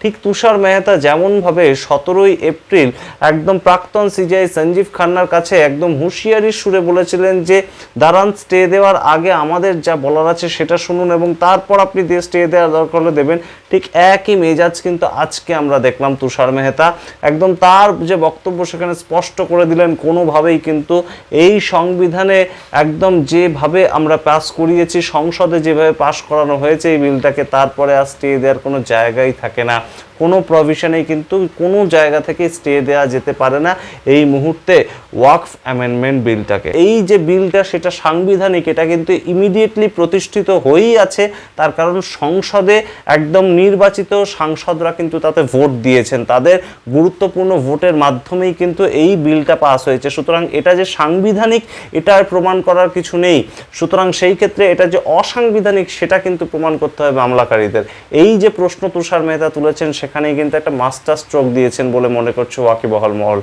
ঠিক তুষার মেহতা যেমনভাবে 17ই এপ্রিল একদম প্রাক্তন সিজিআই সঞ্জীব খান্নার কাছে একদম হুঁশিয়ারির সুরে বলেছিলেন যে দাঁড়ান, স্টে দেওয়ার আগে আমাদের যা বলার আছে সেটা শুনুন এবং তারপর আপনি স্টে দেওয়ার দরকার হলে দেবেন, ঠিক একই মেজাজ কিন্তু আজকে আমরা দেখলাম তুষার মেহতা একদম তার যে বক্তব্য সেখানে স্পষ্ট করে দিলেন কোনোভাবেই কিন্তু এই সংবিধানে একদম যেভাবে আমরা পাস করিয়েছি, সংসদে যেভাবে পাস করানো হয়েছে এই বিলটাকে, তারপরে আর স্টে দেওয়ার কোনো জায়গাই থাকে না, কোনো প্রভিশনেই কিন্তু কোনো জায়গা থেকে স্টে দেওয়া যেতে পারে না এই মুহূর্তে ওয়াকফ অ্যামেন্ডমেন্ট বিলটাকে। এই যে বিলটা সেটা সাংবিধানিক, এটা কিন্তু ইমিডিয়েটলি প্রতিষ্ঠিত হয়েই আছে, তার কারণ সংসদে একদম নির্বাচিত সাংসদরা কিন্তু তাতে ভোট দিয়েছেন, তাদের গুরুত্বপূর্ণ ভোটের মাধ্যমেই কিন্তু এই বিলটা পাস হয়েছে। সুতরাং এটা যে সাংবিধানিক এটা আর প্রমাণ করার কিছু নেই, সুতরাং সেই ক্ষেত্রে এটা যে অসাংবিধানিক সেটা কিন্তু প্রমাণ করতে হবে মামলাকারীদের। এই যে প্রশ্ন তুষার মেহতা তুলেছেন সেখানেই কিন্তু একটা মাস্টার স্ট্রোক দিয়েছেন বলে মনে করছে ওয়াকিবহাল মহল।